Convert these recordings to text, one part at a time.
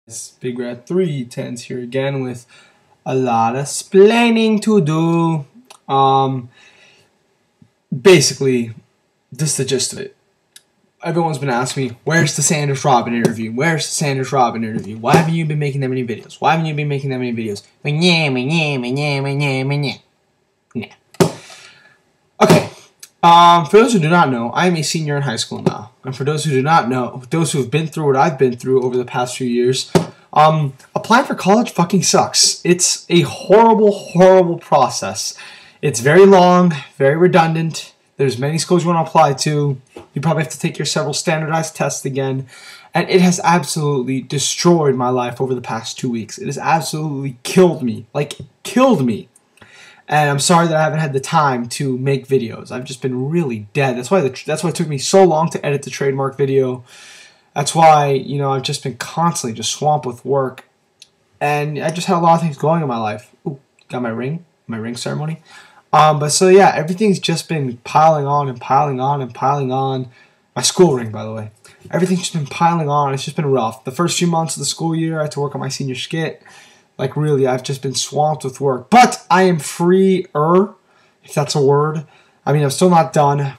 It's Big Red 310s here again with a lot of splaining to do. Basically, this is the gist of it. Everyone's been asking me, where's the Sanders Robin interview? Where's the Sanders Robin interview? Why haven't you been making that many videos? Why haven't you been making that many videos? Okay. For those who do not know, I am a senior in high school now. And for those who do not know, those who have been through what I've been through over the past few years, applying for college fucking sucks. It's a horrible, horrible process. It's very long, very redundant. There's many schools you want to apply to. You probably have to take your several standardized tests again. And it has absolutely destroyed my life over the past 2 weeks. It has absolutely killed me. Like, killed me. And I'm sorry that I haven't had the time to make videos. I've just been really dead. That's why it took me so long to edit the trademark video. That's why, you know, I've just been constantly just swamped with work. And I just had a lot of things going in my life. Ooh, got my ring ceremony. But so yeah, everything's just been piling on and piling on and piling on. My school ring, by the way. Everything's just been piling on. It's just been rough. The first few months of the school year, I had to work on my senior skit. Like, really, I've just been swamped with work. But I am freer, if that's a word. I mean, I'm still not done.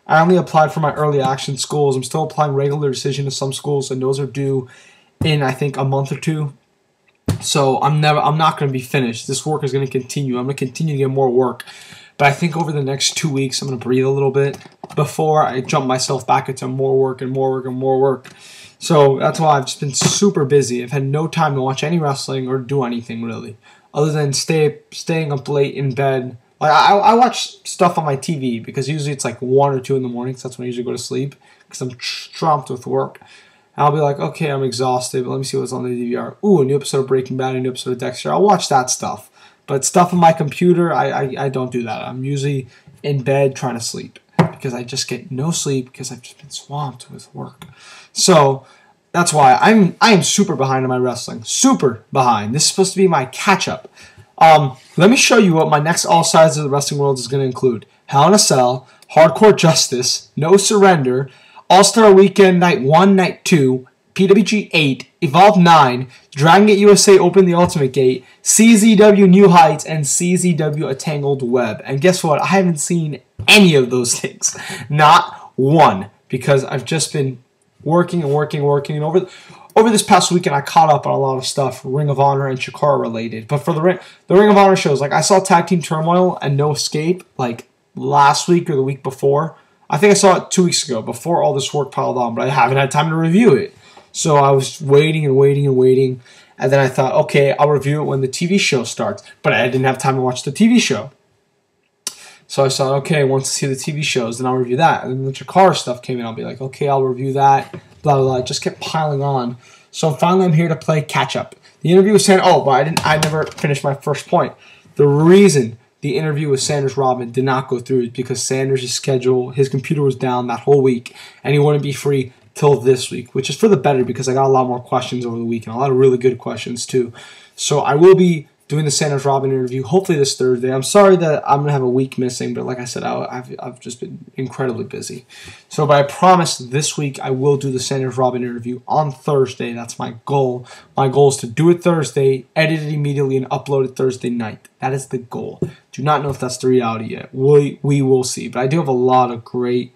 I only applied for my early action schools. I'm still applying regular decision to some schools, and those are due in, I think, a month or two. So I'm not going to be finished. This work is going to continue. I'm going to continue to get more work. But I think over the next 2 weeks, I'm going to breathe a little bit before I jump myself back into more work and more work and more work. So that's why I've just been super busy. I've had no time to watch any wrestling or do anything really, other than staying up late in bed. Like I watch stuff on my TV because usually it's like 1 or 2 in the morning. So that's when I usually go to sleep because I'm swamped with work. And I'll be like, okay, I'm exhausted, but let me see what's on the DVR. Ooh, a new episode of Breaking Bad, a new episode of Dexter. I'll watch that stuff. But stuff on my computer, I don't do that. I'm usually in bed trying to sleep because I just get no sleep because I've just been swamped with work. So that's why I am super behind on my wrestling. Super behind. This is supposed to be my catch-up. Let me show you what my next All Sides of the Wrestling World is going to include. Hell in a Cell, Hardcore Justice, No Surrender, All-Star Weekend Night 1, Night 2, PWG 8, Evolve 9, Dragon Gate USA Open the Ultimate Gate, CZW New Heights, and CZW A Tangled Web. And guess what? I haven't seen any of those things. Not one. Because I've just been working and working and working. And over this past weekend, I caught up on a lot of stuff, Ring of Honor and Chikara related. But for the Ring of Honor shows, like I saw Tag Team Turmoil and No Escape like last week or the week before. I think I saw it 2 weeks ago before all this work piled on, but I haven't had time to review it. So I was waiting and waiting and waiting. And then I thought, okay, I'll review it when the TV show starts. But I didn't have time to watch the TV show. So I thought, okay, once I see the TV shows, then I'll review that. And then the Chikara stuff came in. I'll be like, okay, I'll review that. Blah, blah, blah. It just kept piling on. So finally I'm here to play catch-up. The interview was saying, oh, but I never finished my first point. The reason the interview with Sanders Robin did not go through is because Sanders' schedule, his computer was down that whole week, and he wouldn't be free till this week, which is for the better because I got a lot more questions over the week and a lot of really good questions too. So I will be doing the Sanders Robin interview hopefully this Thursday. I'm sorry that I'm going to have a week missing, but like I said, I've just been incredibly busy. So but I promise this week I will do the Sanders Robin interview on Thursday. That's my goal. My goal is to do it Thursday, edit it immediately, and upload it Thursday night. That is the goal. Do not know if that's the reality yet. We will see. But I do have a lot of great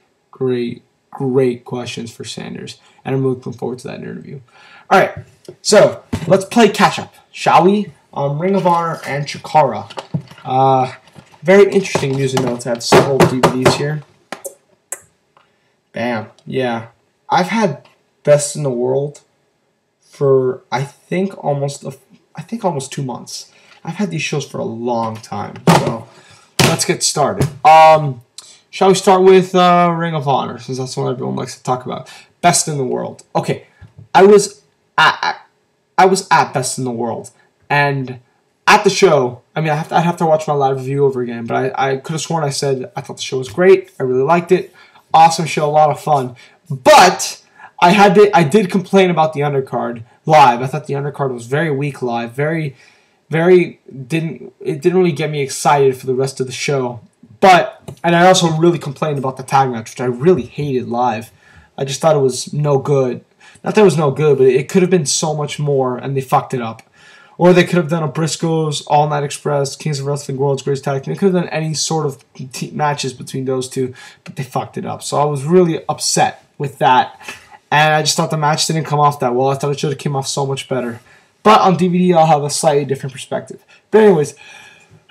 questions for Sanders, and I'm looking forward to that interview. All right, so let's play catch-up, shall we? Ring of Honor and Chikara. Very interesting news and notes. I have several DVDs here. Bam. Yeah. I've had Best in the World for I think almost 2 months. I've had these shows for a long time. So let's get started. Shall we start with Ring of Honor, since that's what everyone likes to talk about? Best in the World. Okay. I was at Best in the World. And at the show, I mean, I'd have to watch my live review over again, but I could have sworn I said I thought the show was great. I really liked it. Awesome show, a lot of fun. But I did complain about the undercard live. I thought the undercard was very weak live. It didn't really get me excited for the rest of the show. And I also really complained about the tag match, which I really hated live. I just thought it was no good. Not that it was no good, but it could have been so much more, and they fucked it up. Or they could have done a Briscoes, All Night Express, Kings of Wrestling, World's Greatest Tag Team. They could have done any sort of matches between those two, but they fucked it up. So I was really upset with that. And I just thought the match didn't come off that well. I thought it should have came off so much better. But on DVD, I'll have a slightly different perspective. But anyways,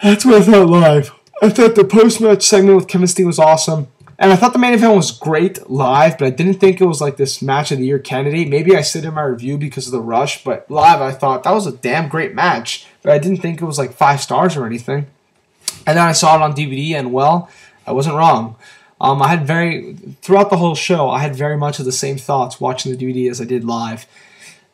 that's what I thought live. I thought the post-match segment with Kevin Steen was awesome. And I thought the main event was great live, but I didn't think it was like this match of the year candidate. Maybe I said in my review because of the rush, but live I thought that was a damn great match. But I didn't think it was like 5 stars or anything. And then I saw it on DVD, and well, I wasn't wrong. I had throughout the whole show, I had very much of the same thoughts watching the DVD as I did live.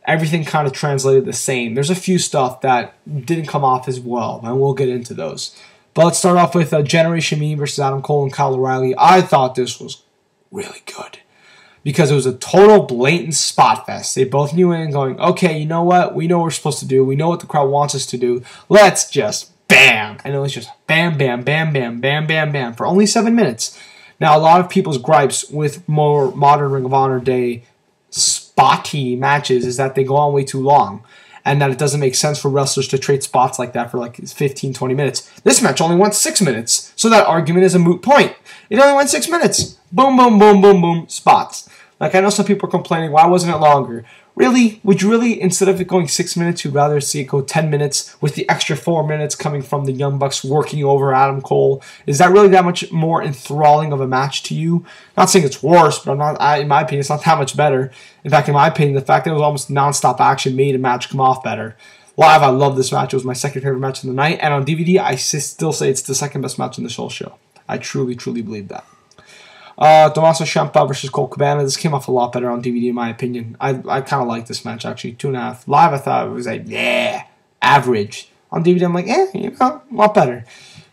Everything kind of translated the same. There's a few stuff that didn't come off as well, and we'll get into those. But let's start off with Generation Me versus Adam Cole and Kyle O'Reilly. I thought this was really good because it was a total blatant spot fest. They both knew in going, okay, you know what? We know what we're supposed to do. We know what the crowd wants us to do. Let's just bam. And it was just bam, bam, bam, bam, bam, bam, bam for only 7 minutes. Now, a lot of people's gripes with more modern Ring of Honor Day spotty matches is that they go on way too long. And that it doesn't make sense for wrestlers to trade spots like that for like 15, 20 minutes. This match only went 6 minutes, so that argument is a moot point. It only went 6 minutes. Boom, boom, boom, boom, boom, spots. Like, I know some people are complaining, why wasn't it longer? Really? Would you really, instead of it going 6 minutes, you'd rather see it go 10 minutes with the extra 4 minutes coming from the Young Bucks working over Adam Cole? Is that really that much more enthralling of a match to you? Not saying it's worse, but in my opinion, it's not that much better. In fact, in my opinion, the fact that it was almost non-stop action made a match come off better. Live, I love this match. It was my second favorite match of the night. And on DVD, I still say it's the second best match in this whole show. I truly, truly believe that. Tommaso Ciampa versus Colt Cabana. This came off a lot better on DVD in my opinion. I kind of like this match actually. 2.5. Live I thought it was like, yeah, average. On DVD I'm like, you know, a lot better.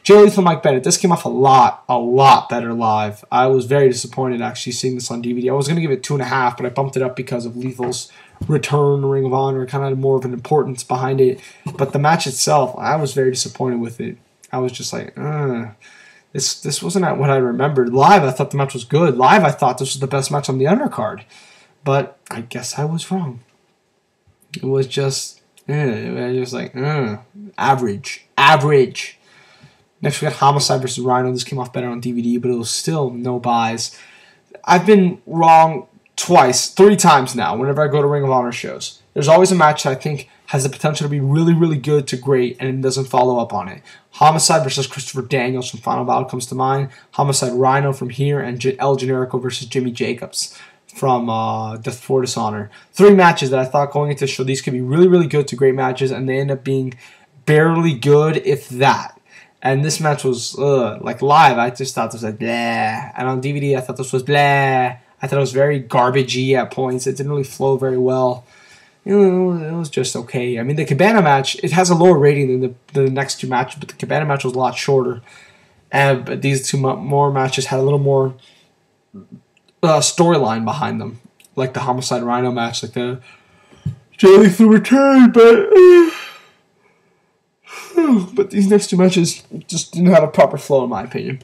Jay Lethal, Mike Bennett. This came off a lot better live. I was very disappointed actually seeing this on DVD. I was going to give it 2.5, but I bumped it up because of Lethal's return to Ring of Honor. Kind of had more of an importance behind it. But the match itself, I was very disappointed with it. I was just like, This wasn't what I remembered. Live, I thought the match was good. Live, I thought this was the best match on the undercard. But I guess I was wrong. It was just, average. Average. Next, we got Homicide versus Rhino. This came off better on DVD, but it was still no buys. I've been wrong 3 times now whenever I go to Ring of Honor shows. There's always a match that I think has the potential to be really, really good to great, and it doesn't follow up on it. Homicide versus Christopher Daniels from Final Battle comes to mind. Homicide Rhino from here, and El Generico versus Jimmy Jacobs from Death Before Dishonor. 3 matches that I thought going into the show, these could be really, really good to great matches, and they end up being barely good, if that. And this match was, like live, I just thought this was like, blah. And on DVD, I thought this was blah. I thought it was very garbagey at points. It didn't really flow very well. It was just okay. I mean, the Cabana match, it has a lower rating than the next 2 matches, but the Cabana match was a lot shorter. But these 2 more matches had a little more storyline behind them. Like the Homicide Rhino match, like the Jay Lethal return, but these next 2 matches just didn't have a proper flow, in my opinion.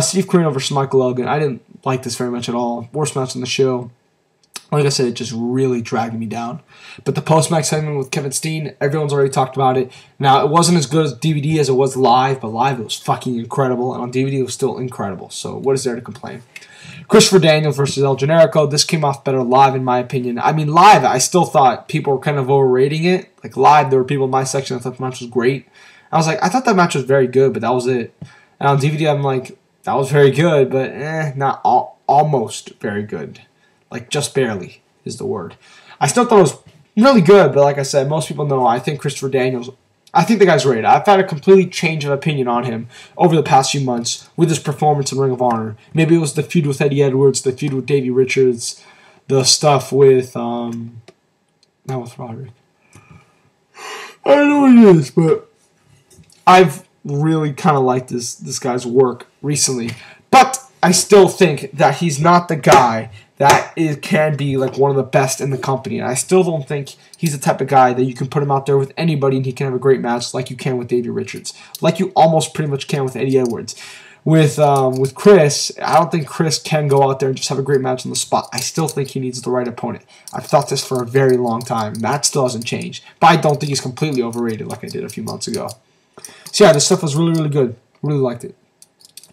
Steve Corino versus Michael Elgin. I didn't like this very much at all. Worst match on the show. Like I said, it just really dragged me down. But the post-match segment with Kevin Steen, everyone's already talked about it. Now, it wasn't as good as DVD as it was live, but live it was fucking incredible. And on DVD it was still incredible. So what is there to complain? Christopher Daniels versus El Generico. This came off better live, in my opinion. I mean, live, I still thought people were kind of overrating it. Like, live, there were people in my section that thought the match was great. I was like, I thought that match was very good, but that was it. And on DVD, I'm like, that was very good, but not almost very good. Like, just barely is the word. I still thought it was really good, but like I said, most people know I think Christopher Daniels, I think the guy's great. I've had a complete change of opinion on him over the past few months with his performance in Ring of Honor. Maybe it was the feud with Eddie Edwards, the feud with Davey Richards, the stuff with, not with Roderick. I don't know what it is, but I've really kind of liked this guy's work recently. But I still think that he's not the guy that can be like one of the best in the company. And I still don't think he's the type of guy that you can put him out there with anybody and he can have a great match like you can with Davey Richards. Like you almost pretty much can with Eddie Edwards. with Chris. I don't think Chris can go out there and just have a great match on the spot. I still think he needs the right opponent. I've thought this for a very long time. That still hasn't changed. But I don't think he's completely overrated like I did a few months ago. So yeah, this stuff was really, really good. Really liked it.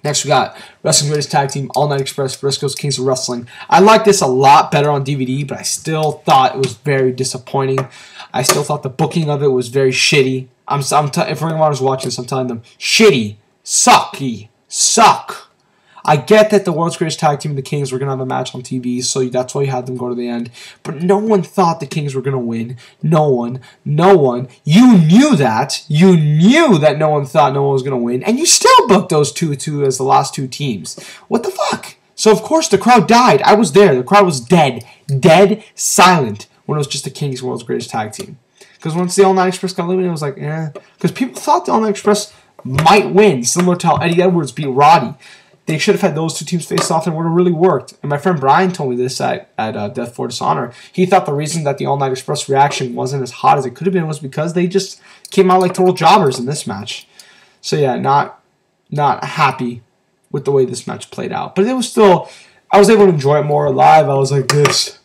Next we got Wrestling Greatest Tag Team, All Night Express, Briscoes, Kings of Wrestling. I liked this a lot better on DVD, but I still thought it was very disappointing. I still thought the booking of it was very shitty. If Ring of Honor's watching this, I'm telling them, shitty, sucky, suck. I get that the World's Greatest Tag Team and the Kings were going to have a match on TV, so that's why you had them go to the end. But no one thought the Kings were going to win. No one. No one. You knew that. You knew that no one thought no one was going to win, and you still booked those two as the last two teams. What the fuck? So, of course, the crowd died. I was there. The crowd was dead. Dead silent when it was just the Kings World's Greatest Tag Team. Because once the All Night Express got eliminated, it was like, eh. Because people thought the All Night Express might win, similar to how Eddie Edwards beat Roddy. They should have had those two teams face off and it would have really worked. And my friend Brian told me this at Death for Dishonor. He thought the reason that the All Night Express reaction wasn't as hot as it could have been was because they just came out like total jobbers in this match. So yeah, not happy with the way this match played out. But it was still, I was able to enjoy it more live. I was like, this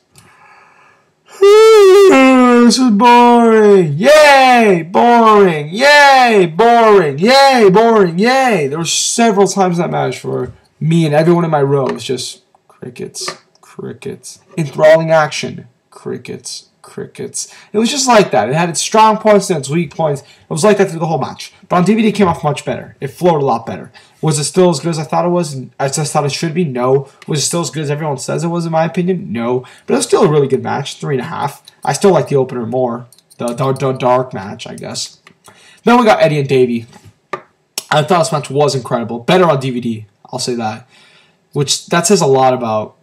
is boring. Yay, boring. Yay, boring. Yay, boring. Yay. There were several times in that match where me and everyone in my row was just crickets, crickets. Enthralling action, crickets, crickets. It was just like that. It had its strong points and its weak points. It was like that through the whole match. But on DVD, it came off much better. It flowed a lot better. Was it still as good as I thought it was? I just thought it should be? No. Was it still as good as everyone says it was, in my opinion? No. But it was still a really good match. 3.5. I still like the opener more. The dark match, I guess. Then we got Eddie and Davey. I thought this match was incredible. Better on DVD, I'll say that. Which, that says a lot about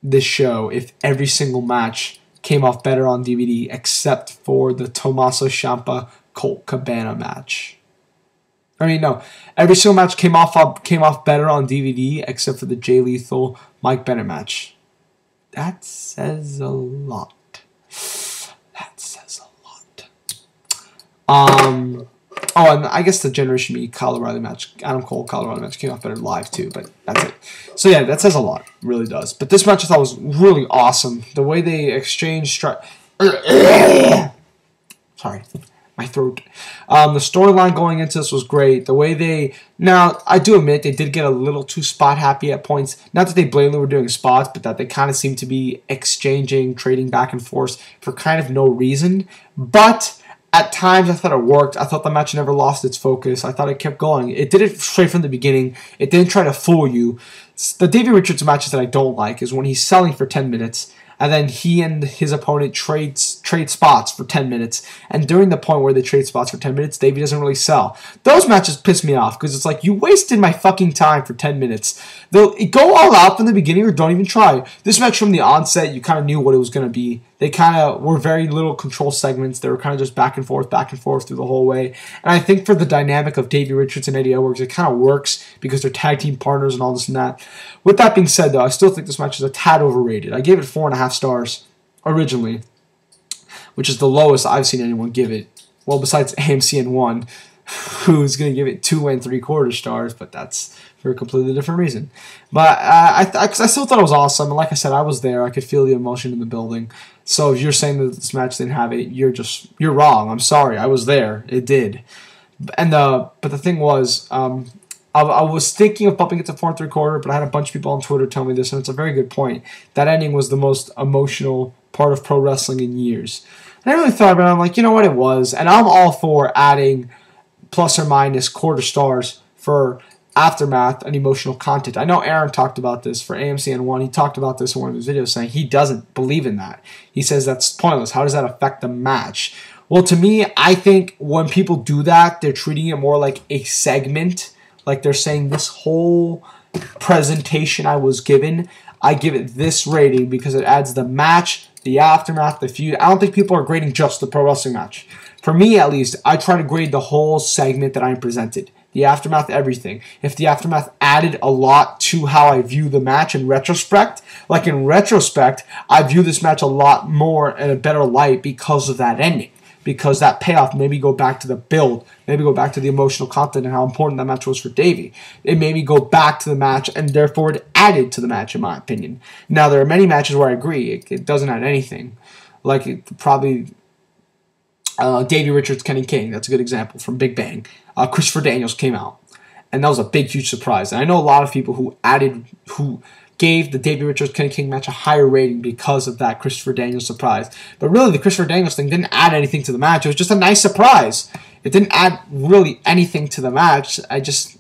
this show if every single match came off better on DVD except for the Tommaso Ciampa Colt Cabana match. I mean, no. Every single match came off better on DVD except for the Jay Lethal Mike Bennett match. That says a lot. That says a lot. Oh, and I guess the Generation Me Kyle O'Reilly match, Adam Cole Kyle O'Reilly match came off better live too, but that's it. So yeah, that says a lot. It really does. But this match I thought was really awesome. The way they exchanged sorry. My throat. The storyline going into this was great. The way they... Now, I do admit they did get a little too spot happy at points. Not that they blatantly were doing spots, but that they kind of seemed to be exchanging, trading back and forth for kind of no reason. But at times I thought it worked. I thought the match never lost its focus. I thought it kept going. It did it straight from the beginning. It didn't try to fool you. The Davey Richards matches that I don't like is when he's selling for 10 minutes and then he and his opponent trade spots for 10 minutes. And during the point where they trade spots for 10 minutes, Davey doesn't really sell. Those matches piss me off because it's like, you wasted my fucking time for 10 minutes. They'll go all out from the beginning or don't even try. This match from the onset, you kind of knew what it was going to be. They kind of were very little control segments. They were kind of just back and forth through the whole way. And I think for the dynamic of Davey Richards and Eddie Edwards, it kind of works because they're tag team partners and all this and that. With that being said, though, I still think this match is a tad overrated. I gave it 4.5 stars originally, which is the lowest I've seen anyone give it. Well, besides AMC and 1, who's going to give it 2 3/4 stars, but that's for a completely different reason. But I still thought it was awesome, and like I said, I was there. I could feel the emotion in the building. So if you're saying that this match didn't have it, you're wrong. I'm sorry. I was there. It did. And but the thing was, I was thinking of bumping it to 4 3/4, but I had a bunch of people on Twitter tell me this, and it's a very good point. That ending was the most emotional part of pro wrestling in years. And I really thought about it. I'm like, you know what, it was. And I'm all for adding plus or minus quarter stars for aftermath and emotional content. I know Aaron talked about this for AMC and 1. He talked about this in one of his videos saying he doesn't believe in that. He says that's pointless. How does that affect the match? Well, to me, I think when people do that, they're treating it more like a segment. Like they're saying this whole presentation I was given, I give it this rating because it adds the match, the aftermath, the feud. I don't think people are grading just the pro wrestling match. For me, at least, I try to grade the whole segment that I'm presented. The aftermath, everything. If the aftermath added a lot to how I view the match in retrospect, I view this match a lot more in a better light because of that ending. because that payoff maybe go back to the build, maybe go back to the emotional content and how important that match was for Davey. It maybe go back to the match, and therefore it added to the match, in my opinion. Now, there are many matches where I agree it doesn't add anything. Like, probably Davey Richards, Kenny King. That's a good example from Big Bang. Christopher Daniels came out, and that was a big, huge surprise. And I know a lot of people who gave the Davey Richards Kenny King match a higher rating because of that Christopher Daniels surprise. But really, the Christopher Daniels thing didn't add anything to the match. It was just a nice surprise. It didn't add really anything to the match. I just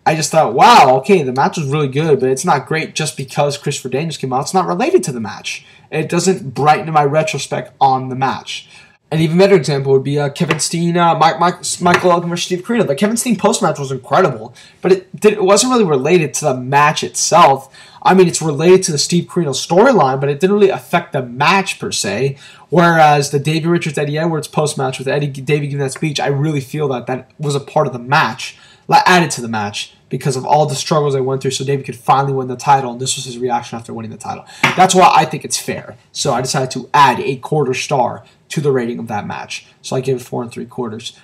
thought, wow, okay, the match was really good, but it's not great just because Christopher Daniels came out. It's not related to the match. It doesn't brighten my retrospect on the match. An even better example would be Kevin Steen, Michael Elgin versus Steve Corino. The Kevin Steen post-match was incredible, but it wasn't really related to the match itself. I mean, it's related to the Steve Corino storyline, but it didn't really affect the match per se. Whereas the Davey Richards, Eddie Edwards post-match with Davey giving that speech, I really feel that was a part of the match, added to the match, because of all the struggles they went through, so Davey could finally win the title, and this was his reaction after winning the title. That's why I think it's fair. So I decided to add a quarter star to the rating of that match. So I gave it 4 3/4.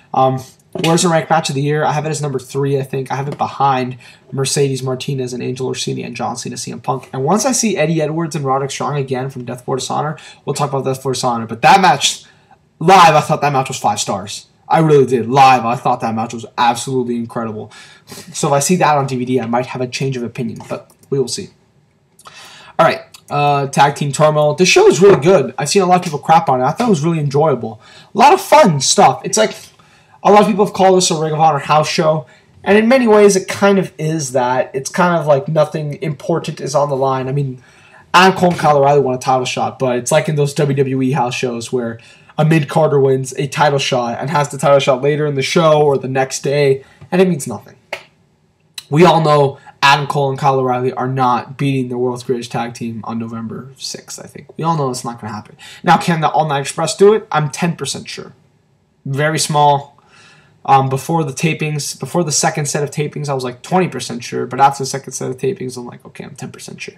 Where's the ranked match of the year? I have it as number 3, I think. I have it behind Mercedes Martinez and Angel Orsini and John Cena CM Punk. And once I see Eddie Edwards and Roderick Strong again from Death Before Dishonor, we'll talk about Death Before Dishonor. But that match, live, I thought that match was 5 stars. I really did. Live, I thought that match was absolutely incredible. So if I see that on DVD, I might have a change of opinion, but we will see. All right, Tag Team Turmoil. The show is really good. I've seen a lot of people crap on it. I thought it was really enjoyable. A lot of fun stuff. It's like a lot of people have called this a Ring of Honor house show, and in many ways it kind of is that. It's kind of like nothing important is on the line. I mean, Adam Cole and Kyle O'Reilly won a title shot, but it's like in those WWE house shows where a mid-carder wins a title shot and has the title shot later in the show or the next day, and it means nothing. We all know Adam Cole and Kyle O'Reilly are not beating the World's Greatest Tag Team on November 6th, I think. We all know it's not going to happen. Now, can the All Night Express do it? I'm 10% sure. Very small. Before the tapings, before the second set of tapings, I was like 20% sure, but after the second set of tapings, I'm like, okay, I'm 10% sure.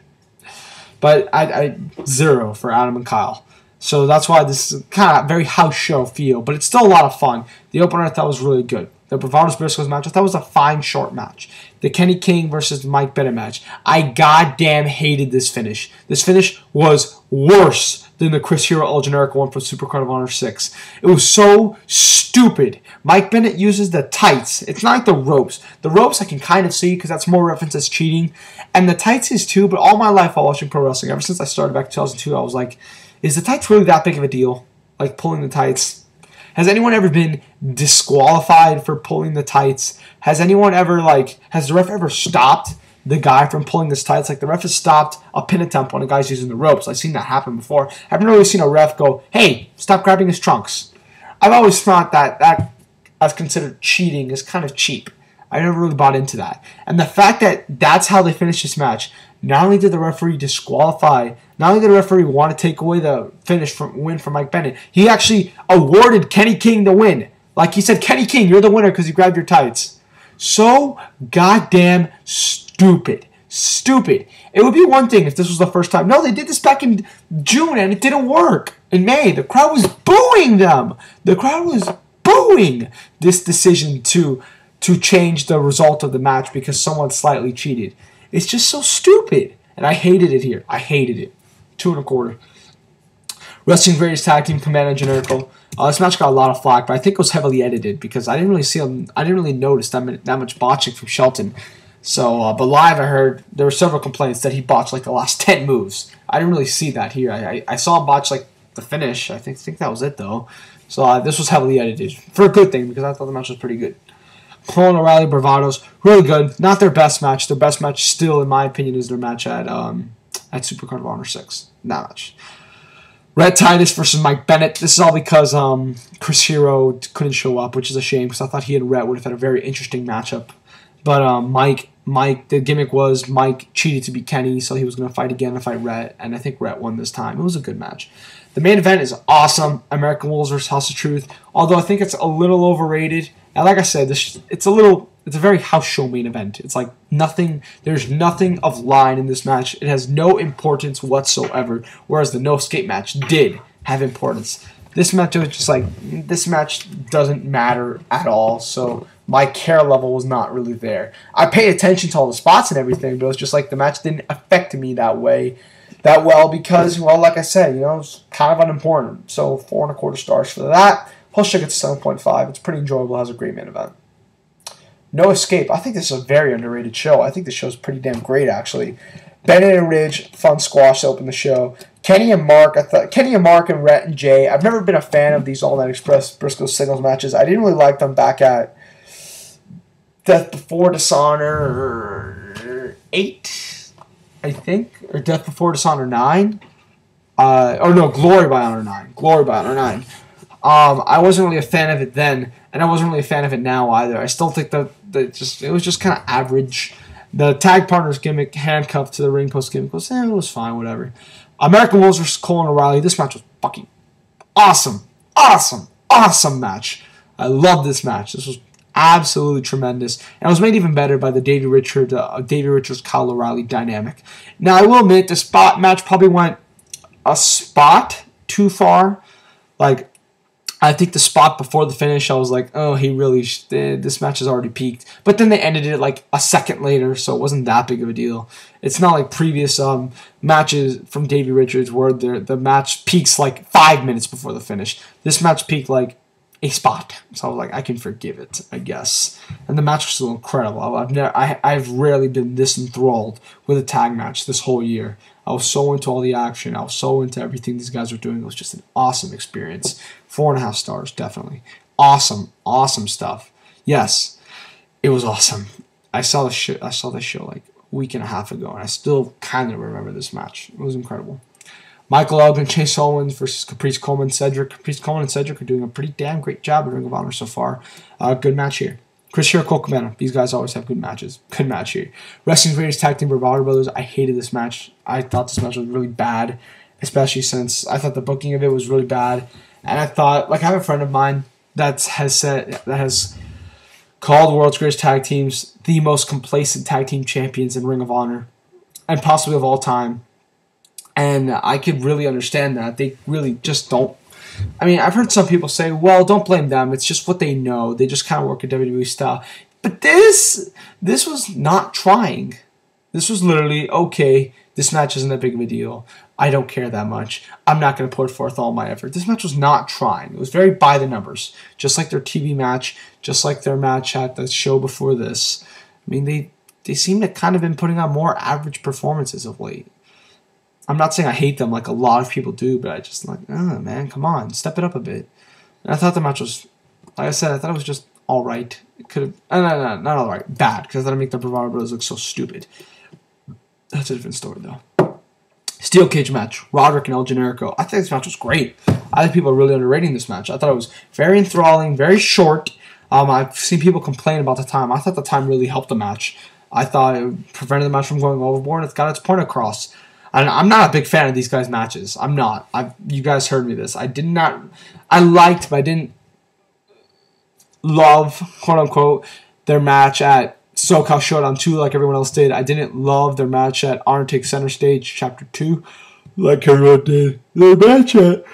But I 0 for Adam and Kyle. So that's why this is kind of very house show feel, but it's still a lot of fun. The opener I thought was really good. The Bravados Briscoes match, I thought was a fine short match. The Kenny King versus Mike Bennett match, I goddamn hated this finish. This finish was worse than the Chris Hero El Generico one from Supercard of Honor 6. It was so stupid. Mike Bennett uses the tights. It's not like the ropes. The ropes I can kind of see because that's more reference as cheating. And the tights is too, but all my life while watching pro wrestling, ever since I started back in 2002, I was like, is the tights really that big of a deal? Like pulling the tights? Has anyone ever been disqualified for pulling the tights? Has anyone ever, has the ref ever stopped the guy from pulling his tights? Like, the ref has stopped a pin attempt when a guy's using the ropes. I've seen that happen before. I haven't really seen a ref go, hey, stop grabbing his trunks. I've always thought that as considered cheating is kind of cheap. I never really bought into that. And the fact that that's how they finished this match, not only did the referee disqualify, not only did the referee want to take away the win from Mike Bennett, he actually awarded Kenny King the win. Like he said, Kenny King, you're the winner because you grabbed your tights. So goddamn stupid. Stupid. It would be one thing if this was the first time. No, they did this back in June and it didn't work. In May, the crowd was booing them. The crowd was booing this decision to change the result of the match because someone slightly cheated. It's just so stupid. And I hated it here. I hated it. 2 1/4. Wrestling's Greatest Tag Team, Cabana and Generico. This match got a lot of flack, but I think it was heavily edited because I didn't really notice that much botching from Shelton. So, but live I heard there were several complaints that he botched like the last 10 moves. I didn't really see that here. I saw him botch like the finish. I think that was it though. So this was heavily edited for a good thing because I thought the match was pretty good. Cole and O'Reilly, Bravados, really good. Not their best match. Their best match still, in my opinion, is their match at Supercard of Honor 6. That match. Rhett Titus versus Mike Bennett. This is all because Chris Hero couldn't show up, which is a shame because I thought he and Rhett would have had a very interesting matchup. But Mike, the gimmick was Mike cheated to beat Kenny, so he was going to fight again to fight Rhett, and I think Rhett won this time. It was a good match. The main event is awesome. American Wolves versus House of Truth. Although I think it's a little overrated. And like I said, it's a very house show main event. It's like nothing, there's nothing of line in this match. It has no importance whatsoever, whereas the no escape match did have importance. This match was just like, this match doesn't matter at all, so my care level was not really there. I paid attention to all the spots and everything, but it was just like the match didn't affect me that well because, well, like I said, you know, it's kind of unimportant. So 4.25 stars for that. Plus, check it's 7.5. It's pretty enjoyable. Has a great main event. No Escape. I think this is a very underrated show. I think the show's pretty damn great, actually. Bennett and Ridge, fun squash to open the show. Kenny and Mark and Rhett and Jay. I've never been a fan of these All Night Express Briscoes singles matches. I didn't really like them back at Death Before Dishonor 8, I think, or Death Before Dishonor 9. Or no, Glory by Honor 9. Glory by Honor 9. I wasn't really a fan of it then, and I wasn't really a fan of it now either. I still think that it was just kind of average. The tag partners gimmick, handcuffed to the ring post gimmick, it was fine, whatever. American Wolves vs. Colt and O'Reilly. This match was fucking awesome. Awesome match. I love this match. This was absolutely tremendous. And it was made even better by the Davey Richards, Kyle O'Reilly dynamic. Now, I will admit, the spot match probably went a spot too far. Like, I think the spot before the finish, I was like, oh, this match has already peaked. But then they ended it like a second later, so it wasn't that big of a deal. It's not like previous matches from Davey Richards where the match peaks like 5 minutes before the finish. This match peaked like a spot. So I was like, I can forgive it, I guess. And the match was still incredible. I've rarely been this enthralled with a tag match this whole year. I was so into all the action. I was so into everything these guys were doing. It was just an awesome experience. 4.5 stars, definitely. Awesome stuff. Yes, it was awesome. I saw the show like a week and a half ago, and I still kind of remember this match. It was incredible. Michael Elgin, Chase Owens versus Caprice Coleman, Cedric. Caprice Coleman and Cedric are doing a pretty damn great job at Ring of Honor so far. Good match here. Chris Hero, Colt Cabana. These guys always have good matches. Good match here. Wrestling's Greatest Tag Team Bravado Brothers. I hated this match. I thought this match was really bad, especially since I thought the booking of it was really bad. And I thought, like, I have a friend of mine that has called World's Greatest Tag Teams the most complacent tag team champions in Ring of Honor, and possibly of all time. And I could really understand that. They really just don't. I mean, I've heard some people say, well, don't blame them. It's just what they know. They just kind of work a WWE style. But this was not trying. This was literally, okay, this match isn't that big of a deal. I don't care that much. I'm not going to put forth all my effort. This match was not trying. It was very by the numbers. Just like their TV match, just like their match at the show before this. I mean, they seem to kind of been putting on more average performances of late. I'm not saying I hate them like a lot of people do, but I just like, oh, man, come on, step it up a bit. And I thought the match was, like I said, I thought it was just all right. It could have, no, not all right, bad, because I thought it made the Bravado Brothers look so stupid. That's a different story, though. Steel cage match, Roderick and El Generico. I think this match was great. I think people are really underrating this match. I thought it was very enthralling, very short. I've seen people complain about the time. I thought the time really helped the match. I thought it prevented the match from going overboard. It's got its point across. And I'm not a big fan of these guys' matches. I'm not. You guys heard me this. I liked, but I didn't love, quote unquote, their match at SoCal Showdown 2 like everyone else did. I didn't love their match at Honor Takes Center Stage Chapter 2 like everyone did. Their match at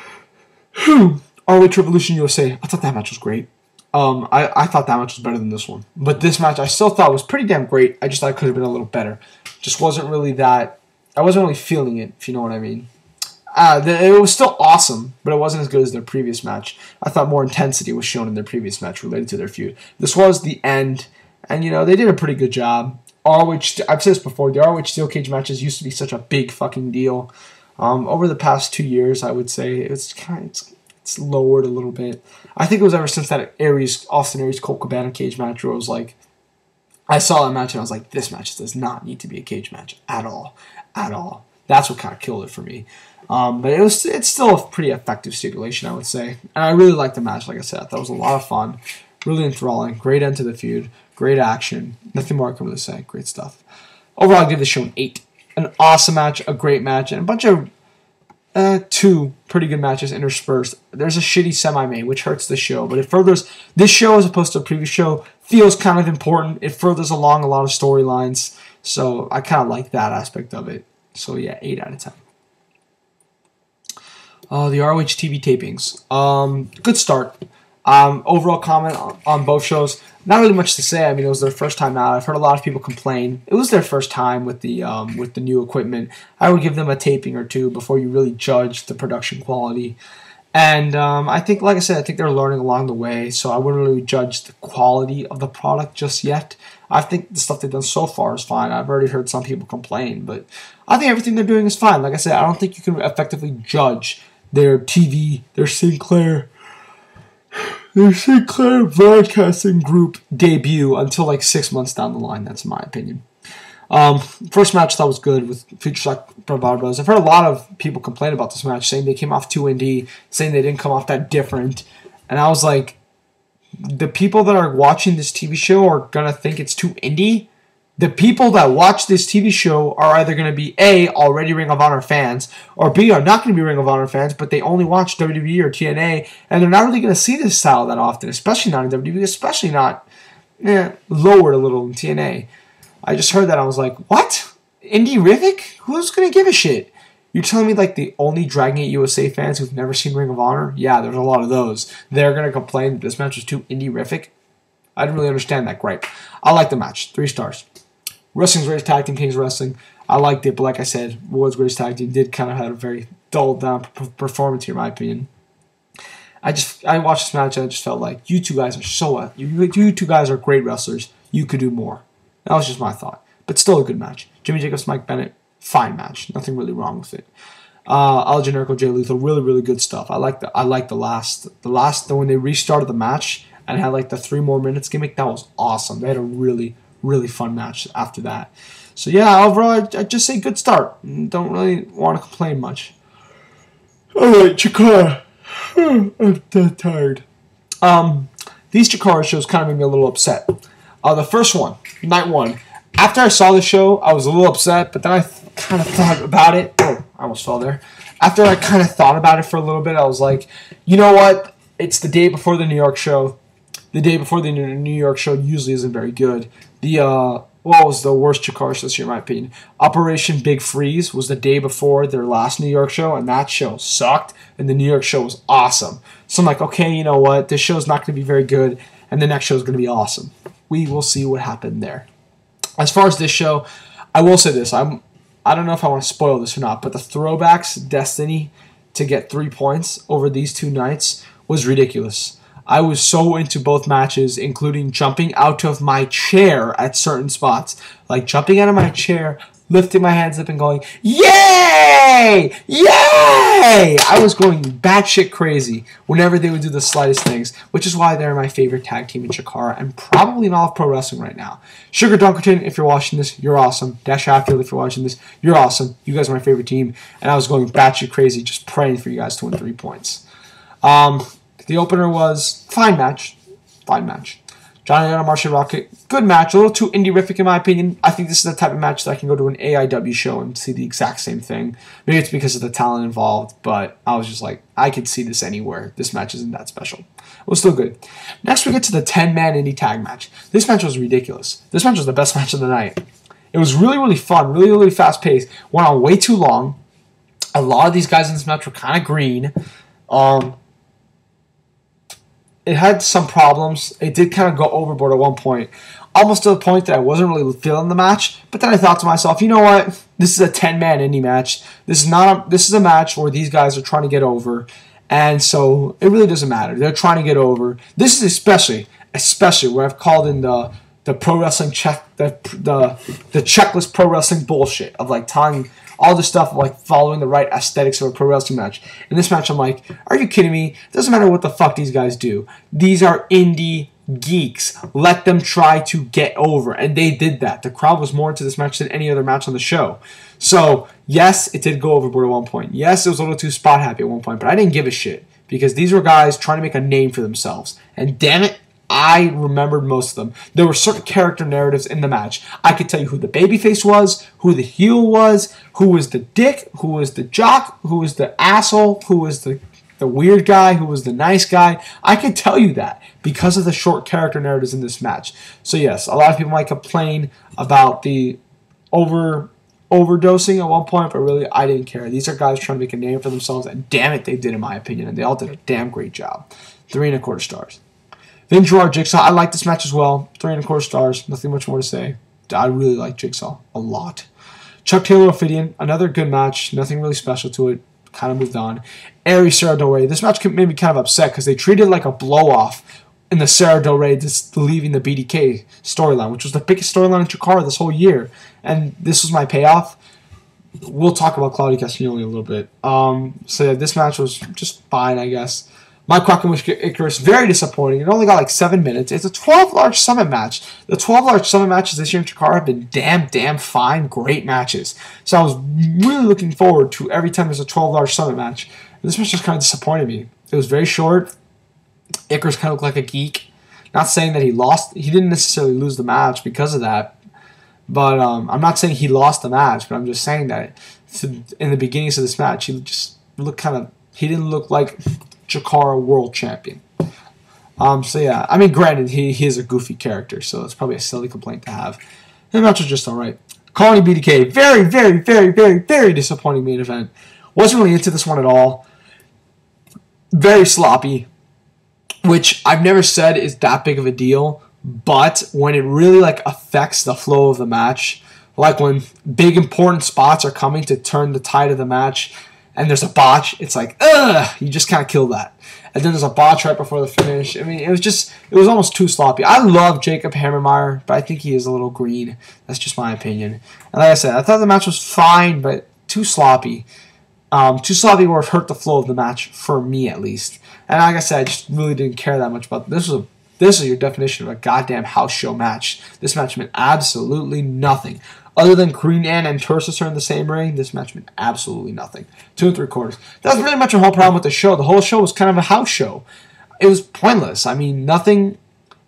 ROH Revolution USA. I thought that match was great. I thought that match was better than this one. But this match I still thought was pretty damn great. I just thought it could have been a little better. Just wasn't really that. I wasn't really feeling it, if you know what I mean. It was still awesome, but it wasn't as good as their previous match. I thought more intensity was shown in their previous match related to their feud. This was the end, and, you know, they did a pretty good job. I've said this before, the ROH Steel Cage matches used to be such a big fucking deal. Over the past 2 years, I would say, it's lowered a little bit. I think it was ever since that Austin Aries Colt Cabana cage match where it was like, I saw that match and I was like, this match does not need to be a cage match at all. At all. That's what kind of killed it for me. But it's still a pretty effective stipulation, I would say. And I really liked the match, like I said. That was a lot of fun. Really enthralling. Great end to the feud. Great action. Nothing more I can really say. Great stuff. Overall, I'll give this show an 8. An awesome match, a great match, and a bunch of 2 pretty good matches interspersed. There's a shitty semi-main, which hurts the show, but it furthers this show as opposed to a previous show feels kind of important. It furthers along a lot of storylines, so I kind of like that aspect of it. So yeah, 8 out of 10. The ROH TV tapings. Good start. Overall comment on both shows. Not really much to say. I mean, it was their first time out. I've heard a lot of people complain. It was their first time with the new equipment. I would give them a taping or two before you really judge the production quality. And I think, like I said, I think they're learning along the way. So I wouldn't really judge the quality of the product just yet. I think the stuff they've done so far is fine. I've already heard some people complain, but I think everything they're doing is fine. Like I said, I don't think you can effectively judge their TV, their Sinclair Broadcasting Group debut until like 6 months down the line. That's my opinion. First match I thought was good with Future Shock Bravado Bros. I've heard a lot of people complain about this match, saying they came off too indie, saying they didn't come off that different. And I was like, the people that are watching this TV show are going to think it's too indie? The people that watch this TV show are either going to be A, already Ring of Honor fans, or B, are not going to be Ring of Honor fans, but they only watch WWE or TNA, and they're not really going to see this style that often, especially not in WWE, especially not lowered a little in TNA. I just heard that. I was like, what? Indie-rific? Who's going to give a shit? You're telling me like the only Dragon Gate USA fans who've never seen Ring of Honor? Yeah, there's a lot of those. They're going to complain that this match was too indie-rific? I didn't really understand that gripe. I like the match. 3 stars. Wrestling's Greatest Tag Team, Kings Wrestling. I liked it, but like I said, World's Greatest Tag Team did kind of have a very dulled down performance here, in my opinion. I watched this match and I just felt like you two guys are you two guys are great wrestlers. You could do more. That was just my thought. But still a good match. Jimmy Jacobs, Mike Bennett, fine match. Nothing really wrong with it. El Generico, Jay Lethal, really, really good stuff. I like the last when they restarted the match and had like the 3 more minutes gimmick. That was awesome. They had a really, really fun match after that. So yeah, overall, I'd just say good start. Don't really want to complain much. Alright, Chikara. I'm dead tired. These Chikara shows kind of made me a little upset. The first one, night 1. After I saw the show, I was a little upset, but then I kind of thought about it. Oh, I almost fell there. After I kind of thought about it for a little bit, I was like, you know what? It's the day before the New York show. The day before the New York show usually isn't very good. What was the worst Chikara show this year, in my opinion? Operation Big Freeze was the day before their last New York show, and that show sucked, and the New York show was awesome. So I'm like, okay, you know what? This show's not going to be very good, and the next show is going to be awesome. We will see what happened there. As far as this show, I will say this. I don't know if I want to spoil this or not, but the Throwbacks Destiny to get 3 points over these 2 nights was ridiculous. I was so into both matches, including jumping out of my chair at certain spots. Like jumping out of my chair, lifting my hands up and going, yay! Yay! I was going batshit crazy whenever they would do the slightest things, which is why they're my favorite tag team in Chikara and probably in all of pro wrestling right now. Sugar Dunkerton, if you're watching this, you're awesome. Dash Hatfield, if you're watching this, you're awesome. You guys are my favorite team, and I was going batshit crazy just praying for you guys to win 3 points. The opener was fine match. Johnny and Martian Rocket, good match. A little too indie-rific in my opinion. I think this is the type of match that I can go to an AIW show and see the exact same thing. Maybe it's because of the talent involved, but I was just like, I could see this anywhere. This match isn't that special. It was still good. Next we get to the 10-man indie tag match. This match was ridiculous. This match was the best match of the night. It was really, really fun, really, really fast-paced. Went on way too long. A lot of these guys in this match were kind of green. It had some problems. It did kind of go overboard at one point. Almost to the point that I wasn't really feeling the match. But then I thought to myself, you know what? This is a 10-man indie match. This is a match where these guys are trying to get over. And so it really doesn't matter. They're trying to get over. This is especially where I've called in the pro wrestling the checklist pro wrestling bullshit of like telling all the stuff of like following the right aesthetics of a pro wrestling match. In this match, I'm like, are you kidding me? It doesn't matter what the fuck these guys do. These are indie geeks. Let them try to get over. And they did that. The crowd was more into this match than any other match on the show. So, yes, it did go overboard at one point. Yes, it was a little too spot happy at one point, but I didn't give a shit because these were guys trying to make a name for themselves. And damn it, I remembered most of them. There were certain character narratives in the match. I could tell you who the babyface was, who the heel was, who was the dick, who was the jock, who was the asshole, who was the weird guy, who was the nice guy. I could tell you that because of the short character narratives in this match. So yes, a lot of people might complain about the overdosing at one point, but really, I didn't care. These are guys trying to make a name for themselves, and damn it, they did, in my opinion, and they all did a damn great job. 3.25 stars. Then Gerard Jigsaw, I like this match as well. 3.25 stars, nothing much more to say. I really like Jigsaw a lot. Chuck Taylor Ophidian, another good match, nothing really special to it. Kind of moved on. Aries Sarah Del Rey. This match made me kind of upset because they treated it like a blow-off in the Sarah Del Rey just leaving the BDK storyline, which was the biggest storyline in Chikara this whole year. And this was my payoff. We'll talk about Claudio Castagnoli a little bit. So yeah, this match was just fine, I guess. My Quackenbush Icarus, very disappointing. It only got like 7 minutes. It's a 12 large summit match. The 12 large summit matches this year in Chikara have been damn fine, great matches. So I was really looking forward to every time there's a 12 large summit match. And this match just kind of disappointed me. It was very short. Icarus kind of looked like a geek. Not saying that he lost. He didn't necessarily lose the match because of that. But I'm not saying he lost the match, but I'm just saying that in the beginnings of this match, he just looked kind of, he didn't look like Chikara world champion. So yeah, I mean, granted, he is a goofy character, so it's probably a silly complaint to have. The match was just alright. Colony BDK, very disappointing main event. Wasn't really into this one at all. Very sloppy, which I've never said is that big of a deal, but when it really like affects the flow of the match, like when big important spots are coming to turn the tide of the match, and there's a botch, it's like, ugh, you just kind of kill that. And then there's a botch right before the finish. I mean, it was almost too sloppy. I love Jacob Hammermeyer, but I think he is a little green. That's just my opinion. And like I said, I thought the match was fine, but too sloppy. Too sloppy where it hurt the flow of the match, for me at least. And like I said, I just really didn't care that much about this. This is your definition of a goddamn house show match. This match meant absolutely nothing. Other than Green Ann and Tursus are in the same ring, this match meant absolutely nothing. 2.75. That was pretty much a whole problem with the show. The whole show was kind of a house show. It was pointless. I mean, nothing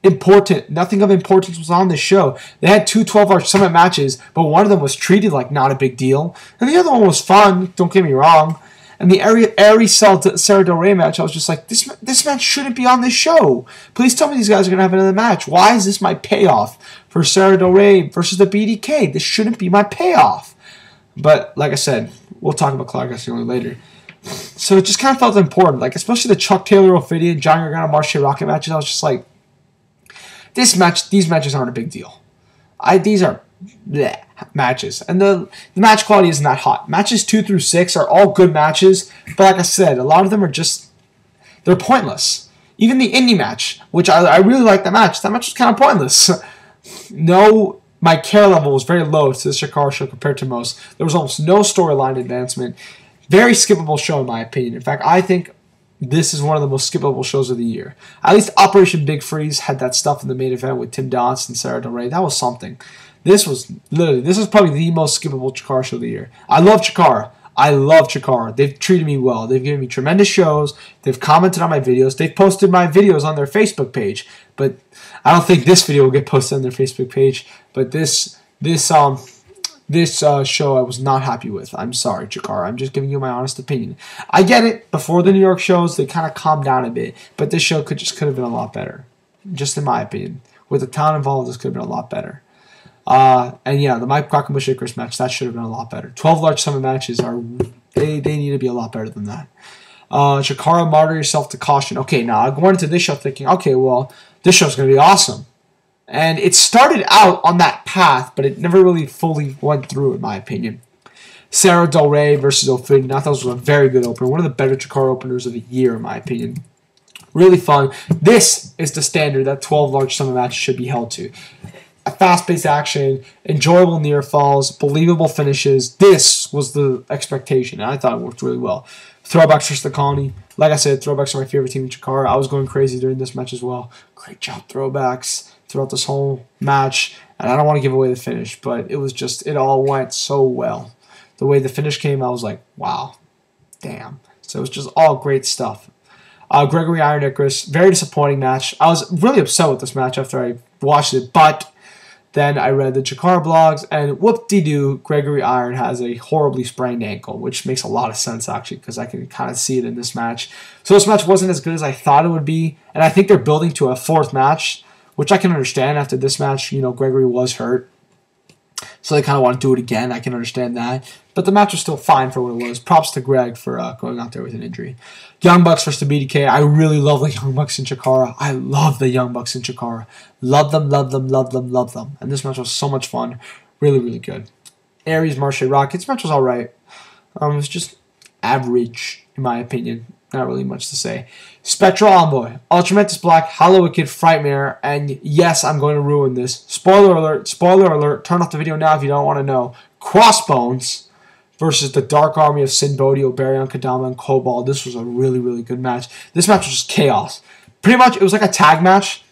of importance was on this show. They had two 12-hour Summit matches, but one of them was treated like not a big deal. And the other one was fun, don't get me wrong. And the Aries Sarah Del Rey match, I was just like, this match shouldn't be on this show. Please tell me these guys are going to have another match. Why is this my payoff for Sarah Del Rey versus the BDK? This shouldn't be my payoff. But like I said, we'll talk about Claudio Castagnoli later. So it just kind of felt important, like especially the Chuck Taylor Ophidian, John Gargano, Marche Rocket matches. I was just like, these matches aren't a big deal. These are bleh matches, and the match quality isn't that hot. Matches 2 through 6 are all good matches, but like I said, a lot of them are just, they're pointless. Even the indie match, which I really like that match was kind of pointless. No, my care level was very low to the Chikara show compared to most. There was almost no storyline advancement. Very skippable show in my opinion. In fact, I think this is one of the most skippable shows of the year. At least Operation Big Freeze had that stuff in the main event with Tim Donst and Sarah Del Rey. That was something. This was probably the most skippable Chikara show of the year. I love Chikara. They've treated me well. They've given me tremendous shows. They've commented on my videos. They've posted my videos on their Facebook page. But I don't think this video will get posted on their Facebook page. But this show I was not happy with. I'm sorry, Chikara. I'm just giving you my honest opinion. I get it. Before the New York shows, they kind of calmed down a bit. But this show could have been a lot better. Just in my opinion. With the talent involved, this could have been a lot better. And yeah, the Mike Quackenbush Icarus match, that should have been a lot better. 12 large summit matches they need to be a lot better than that. Chikara, martyr yourself to caution. Okay, now I went into this show thinking, okay, well, this show's going to be awesome. And it started out on that path, but it never really fully went through, in my opinion. Sarah Del Rey versus Ophidian. I thought this was a very good opener. One of the better Chikara openers of the year, in my opinion. Really fun. This is the standard that 12 large summit matches should be held to. A fast-paced action, enjoyable near falls, believable finishes. This was the expectation, and I thought it worked really well. Throwbacks versus the Colony. Like I said, throwbacks are my favorite team in Chikara. I was going crazy during this match as well. Great job, throwbacks, throughout this whole match. And I don't want to give away the finish, but it all went so well. The way the finish came, I was like, wow, damn. So it was just all great stuff. Gregory Iron Icarus, very disappointing match. I was really upset with this match after I watched it, but then I read the Chikara blogs, and whoop-de-doo, Gregory Iron has a horribly sprained ankle, which makes a lot of sense, actually, because I can kind of see it in this match. So this match wasn't as good as I thought it would be, and I think they're building to a fourth match, which I can understand after this match. You know, Gregory was hurt. So they kind of want to do it again. I can understand that. But the match was still fine for what it was. Props to Greg for going out there with an injury. Young Bucks versus the BDK. I really love the Young Bucks in Chikara. I love the Young Bucks in Chikara. Love them, love them, love them, love them. And this match was so much fun. Really, really good. Aries, Marche, Rockets. Match was alright. It was just average, in my opinion. Not really much to say. Spectral Envoy, Ultramantis Black, Hollow Wicked, Frightmare, and yes, I'm going to ruin this. Spoiler alert, turn off the video now if you don't want to know. Crossbones versus the Dark Army of Sin Bodhi, Oberion, Kadama, and Cobalt. This was a really, really good match. This match was just chaos. Pretty much, it was like a tag match.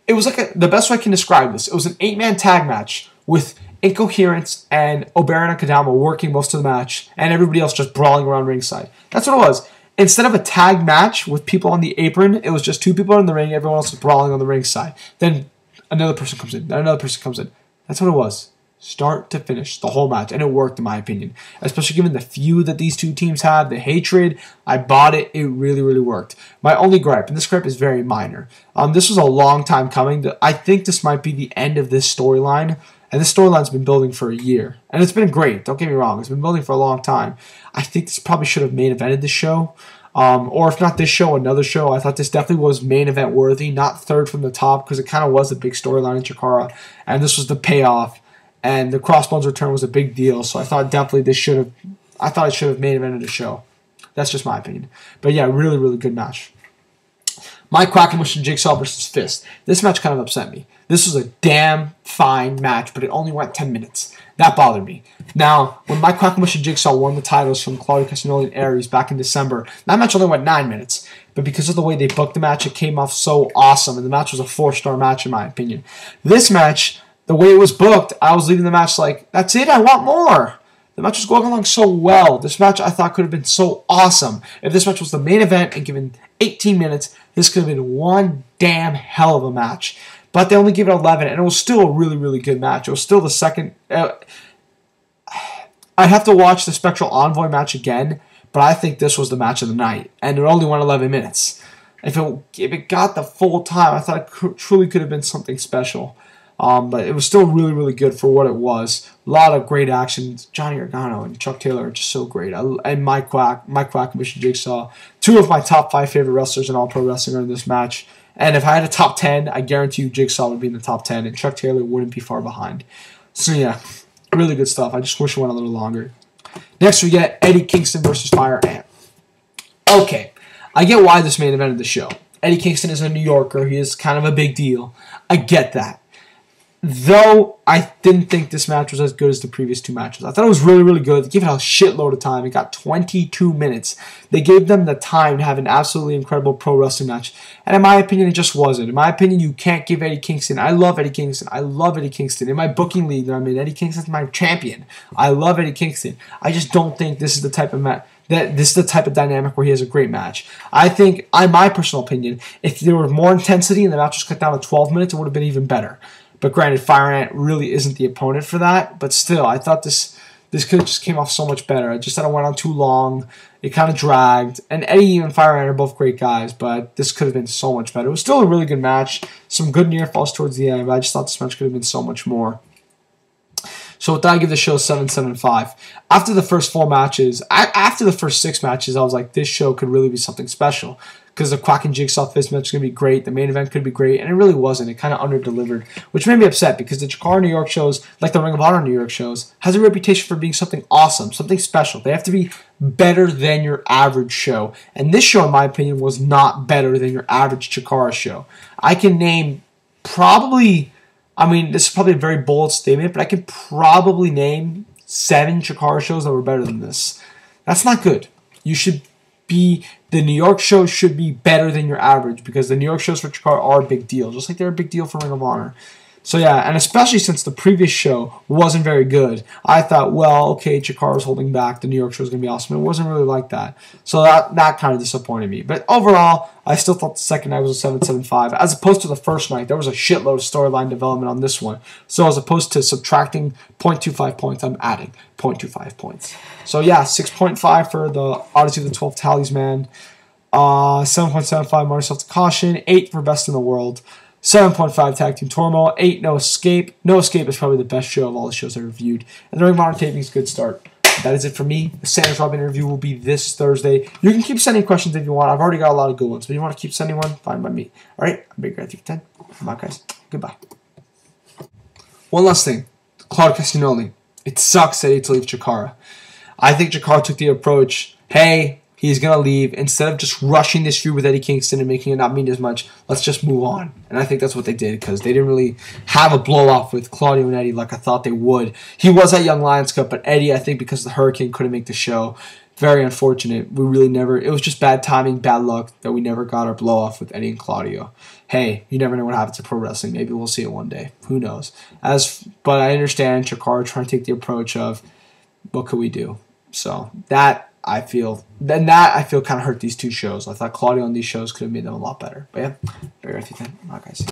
It was like the best way I can describe this. It was an 8-man tag match with Incoherence and Oberion and Kadama working most of the match, and everybody else just brawling around ringside. That's what it was. Instead of a tag match with people on the apron, it was just 2 people in the ring, everyone else was brawling on the ringside. Then another person comes in, then another person comes in. That's what it was. Start to finish, the whole match. And it worked, in my opinion. Especially given the feud that these two teams have, the hatred. I bought it. It really, really worked. My only gripe, and this gripe is very minor. This was a long time coming. I think this might be the end of this storyline. And this storyline's been building for a year. And it's been great. Don't get me wrong. It's been building for a long time. I think this probably should have main evented this show. Or if not this show, another show. I thought this definitely was main event worthy. Not third from the top. Because it kind of was a big storyline in Chikara. And this was the payoff. And the Crossbones return was a big deal. So I thought definitely this should have... I thought it should have main evented the show. That's just my opinion. But yeah, really, really good match. Mike Quackenbush and Jigsaw versus F.I.S.T. This match kind of upset me. This was a damn fine match, but it only went 10 minutes. That bothered me. Now, when Mike Quackenbush and Jigsaw won the titles from Claudio Castagnoli and Aries back in December, that match only went 9 minutes. But because of the way they booked the match, it came off so awesome, and the match was a 4-star match in my opinion. This match, the way it was booked, I was leaving the match like, that's it, I want more. The match was going along so well. This match I thought could have been so awesome. If this match was the main event and given 18 minutes, this could have been one damn hell of a match. But they only gave it 11, and it was still a really, really good match. It was still the second... I'd have to watch the Spectral Envoy match again, but I think this was the match of the night. And it only went 11 minutes. If it got the full time, I thought it truly could have been something special. But it was still really, really good for what it was. A lot of great action. Johnny Gargano and Chuck Taylor are just so great. And Mike Quackenbush and Jigsaw. 2 of my top 5 favorite wrestlers in all pro wrestling are in this match. And if I had a top 10, I guarantee you Jigsaw would be in the top 10. And Chuck Taylor wouldn't be far behind. So yeah, really good stuff. I just wish it went a little longer. Next we get Eddie Kingston versus Fire Ant. Okay, I get why this main evented the show. Eddie Kingston is a New Yorker. He is kind of a big deal. I get that. Though I didn't think this match was as good as the previous 2 matches. I thought it was really, really good. They gave it a shitload of time. It got 22 minutes. They gave them the time to have an absolutely incredible pro wrestling match. And in my opinion, it just wasn't. In my opinion, you can't give Eddie Kingston. I love Eddie Kingston. I love Eddie Kingston. In my booking league that I'm in, Eddie Kingston's my champion. I love Eddie Kingston. I just don't think this is the type of match. This is the type of dynamic where he has a great match. I think, in my personal opinion, if there were more intensity and the match was cut down to 12 minutes, it would have been even better. But granted, Fire Ant really isn't the opponent for that. But still, I thought this could have just came off so much better. I just thought it went on too long. It kind of dragged. And Eddie and Fire Ant are both great guys, but this could have been so much better. It was still a really good match. Some good near falls towards the end, but I just thought this match could have been so much more. So with that, I give the show 7.75. After the first 4 matches, after the first 6 matches, I was like, this show could really be something special. Because the Quack and Jigsaw F.I.S.T. match is going to be great. The main event could be great. And it really wasn't. It kind of under-delivered. Which made me upset because the Chikara New York shows, like the Ring of Honor New York shows, has a reputation for being something awesome, something special. They have to be better than your average show. And this show, in my opinion, was not better than your average Chikara show. I can name probably... I mean, this is probably a very bold statement, but I can probably name 7 Chikara shows that were better than this. That's not good. You should be... The New York shows should be better than your average because the New York shows for Chikara are a big deal, just like they're a big deal for Ring of Honor. So yeah, and especially since the previous show wasn't very good, I thought, well, okay, Chikara's holding back. The New York show is going to be awesome. It wasn't really like that. So that kind of disappointed me. But overall, I still thought the second night was a 7.75. As opposed to the first night, there was a shitload of storyline development on this one. So as opposed to subtracting 0.25 points, I'm adding 0.25 points. So yeah, 6.5 for the Odyssey of the 12 Tallies, man. 7.75 Marty Self to Caution. 8 for Best in the World. 7.5 Tag Team Turmoil. 8 No Escape. No Escape is probably the best show of all the shows I reviewed. And the Ring of Honor taping is a good start. That is it for me. The Sanders Robin interview will be this Thursday. You can keep sending questions if you want. I've already got a lot of good ones. But if you want to keep sending one, fine by me. All right? I'm Big Red 310. Come on, guys. Goodbye. One last thing. Claudio Castagnoli. It sucks that he had to leave Chikara. I think Chikara took the approach, hey, he's going to leave. Instead of just rushing this feud with Eddie Kingston and making it not mean as much, let's just move on. And I think that's what they did because they didn't really have a blow-off with Claudio and Eddie like I thought they would. He was at Young Lions Cup, but Eddie, I think because the Hurricane couldn't make the show, very unfortunate. We really never, it was just bad timing, bad luck that we never got our blow-off with Eddie and Claudio. Hey, you never know what happens to pro wrestling. Maybe we'll see it one day. Who knows? But I understand Chikara trying to take the approach of, what could we do? So that I feel kind of hurt these two shows. I thought Claudio on these shows could have made them a lot better. But yeah, very earthy thing. All right, guys.